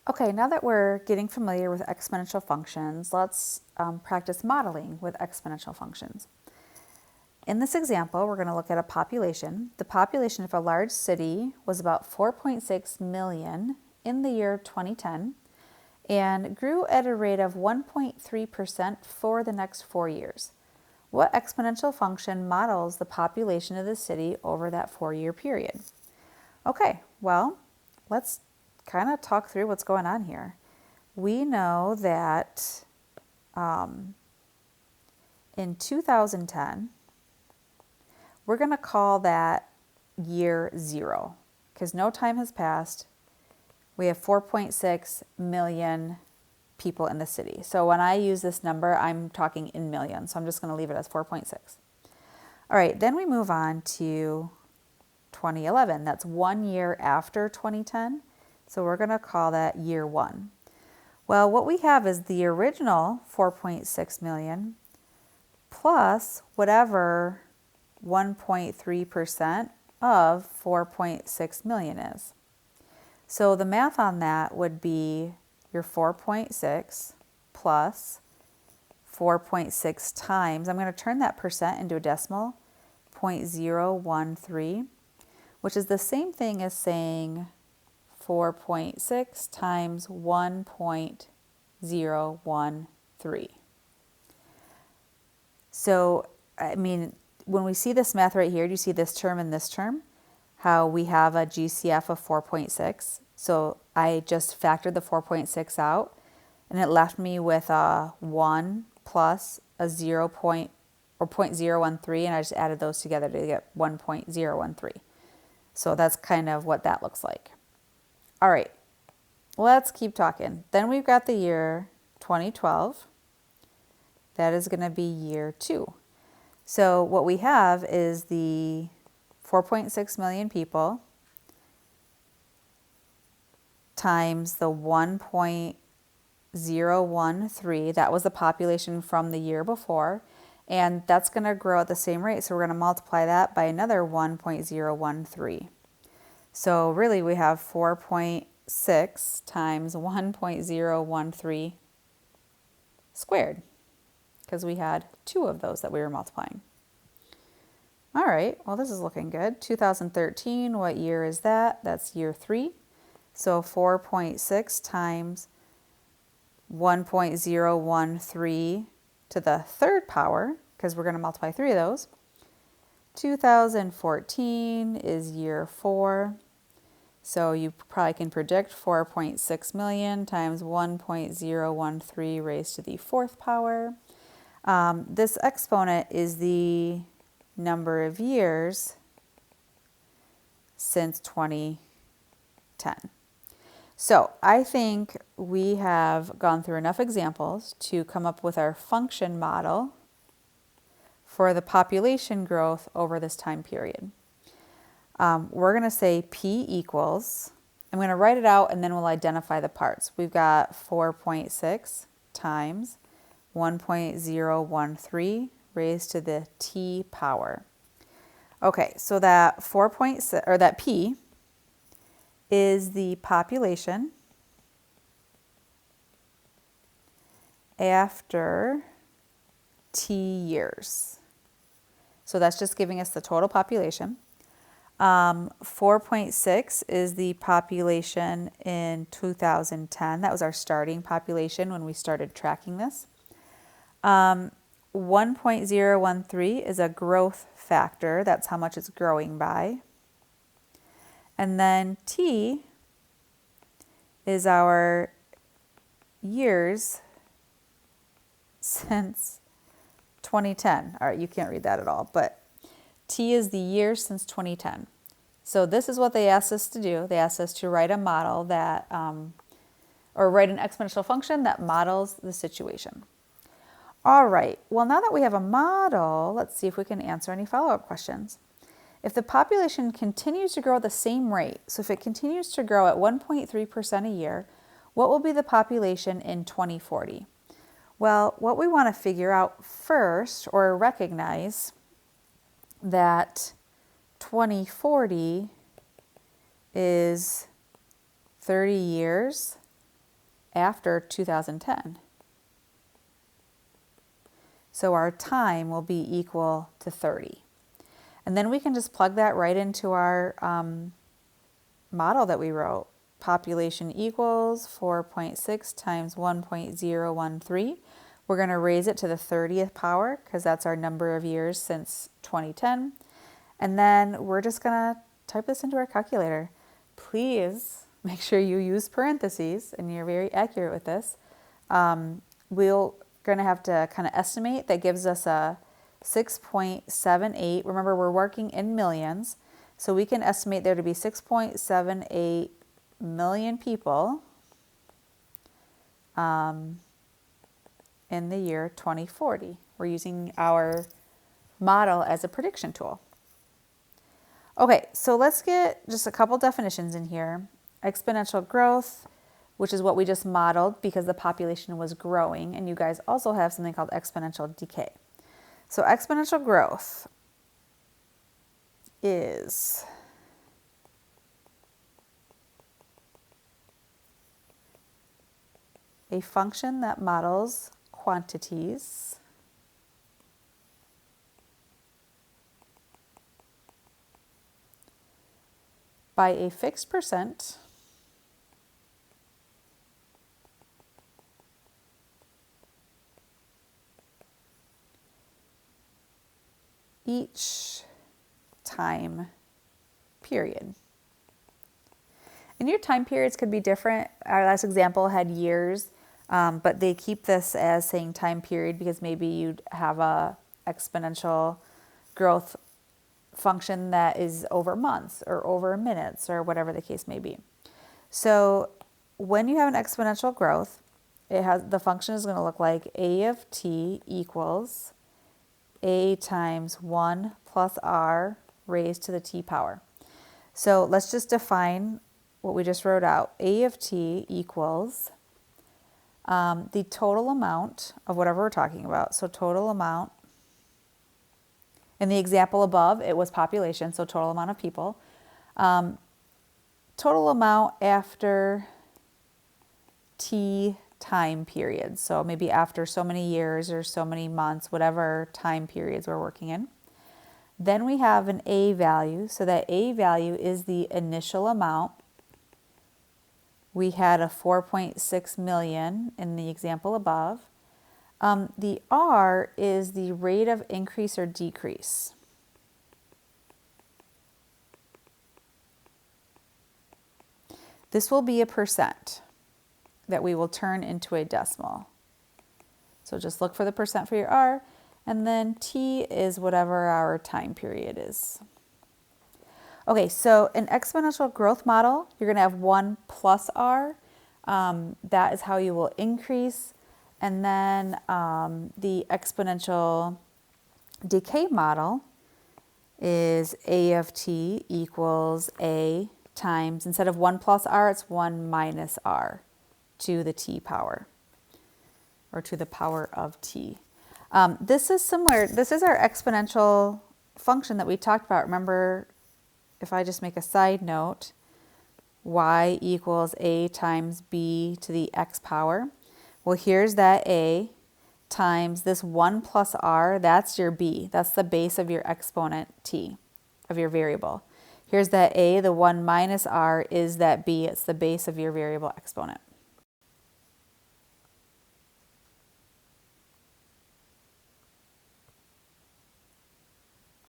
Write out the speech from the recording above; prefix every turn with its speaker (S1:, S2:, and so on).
S1: Okay, now that we're getting familiar with exponential functions, let's practice modeling with exponential functions. In this example, we're going to look at a population. The population of a large city was about 4.6 million in the year 2010 and grew at a rate of 1.3% for the next 4 years. What exponential function models the population of the city over that 4-year period? Okay, well, let's kind of talk through what's going on here. We know that in 2010, we're going to call that year 0 because no time has passed. We have 4.6 million people in the city. So when I use this number, I'm talking in millions. So I'm just going to leave it as 4.6. All right, then we move on to 2011. That's 1 year after 2010. So we're going to call that year 1. Well, what we have is the original 4.6 million plus whatever 1.3% of 4.6 million is. So the math on that would be your 4.6 plus 4.6 times, I'm going to turn that percent into a decimal, 0.013, which is the same thing as saying 4.6 times 1.013. So, I mean, when we see this math right here, do you see this term and this term? How we have a GCF of 4.6. So I just factored the 4.6 out, and it left me with a 1 plus a 0.013, and I just added those together to get 1.013. So that's kind of what that looks like. All right, let's keep talking. Then we've got the year 2012. That is going to be year 2. So what we have is the 4.6 million people times the 1.013. That was the population from the year before. And that's going to grow at the same rate. So we're going to multiply that by another 1.013. So really we have 4.6 times 1.013 squared, because we had 2 of those that we were multiplying. All right, well, this is looking good. 2013, what year is that? That's year 3. So 4.6 times 1.013 to the 3rd power, because we're going to multiply 3 of those. 2014 is year 4. So you probably can predict 4.6 million times 1.013 raised to the 4th power. This exponent is the number of years since 2010. So I think we have gone through enough examples to come up with our function model for the population growth over this time period. We're going to say P equals, I'm going to write it out and then we'll identify the parts. We've got 4.6 times 1.013 raised to the t power. Okay, so that 4.6, or that P, is the population after t years. So that's just giving us the total population. 4.6 is the population in 2010. That was our starting population when we started tracking this. 1.013 is a growth factor. That's how much it's growing by. And then T is our years since 2010. All right, you can't read that at all, but T is the years since 2010. So this is what they asked us to do. They asked us to write a model that, or write an exponential function that models the situation. All right, well, now that we have a model, let's see if we can answer any follow-up questions. If the population continues to grow at the same rate, so if it continues to grow at 1.3% a year, what will be the population in 2040? Well, what we want to figure out first, or recognize, that 2040 is 30 years after 2010. So our time will be equal to 30. And then we can just plug that right into our model that we wrote. Population equals 4.6 times 1.013. We're going to raise it to the 30th power because that's our number of years since 2010. And then we're just going to type this into our calculator. Please make sure you use parentheses and you're very accurate with this. We're going to have to kind of estimate. That gives us a 6.78. Remember, we're working in millions. So we can estimate there to be 6.78 million people in the year 2040. We're using our model as a prediction tool. Okay, so let's get just a couple definitions in here. Exponential growth, which is what we just modeled because the population was growing, and you guys also have something called exponential decay. So exponential growth is a function that models quantities by a fixed percent each time period. And your time periods could be different. Our last example had years, but they keep this as saying time period because maybe you'd have a exponential growth function that is over months or over minutes or whatever the case may be. So when you have an exponential growth, the function is going to look like a of t equals a times 1 plus r raised to the t power. So let's just define what we just wrote out. A of t equals the total amount of whatever we're talking about. So total amount, in the example above, it was population, so total amount of people. Total amount after t time periods. So maybe after so many years or so many months, whatever time periods we're working in. Then we have an a value. So that a value is the initial amount. We had a 4.6 million in the example above. The r is the rate of increase or decrease. This will be a percent that we will turn into a decimal. So just look for the percent for your r, and then t is whatever our time period is. Okay, so an exponential growth model, you're going to have 1 plus r. That is how you will increase. And then the exponential decay model is a of t equals a times, instead of 1 plus r, it's 1 minus r to the t power, or to the power of t. This is similar. This is our exponential function that we talked about. Remember, if I just make a side note, y equals a times b to the x power. Well, here's that a times this 1 plus r, that's your b. That's the base of your exponent t, of your variable. Here's that a, the 1 minus r is that b. It's the base of your variable exponent.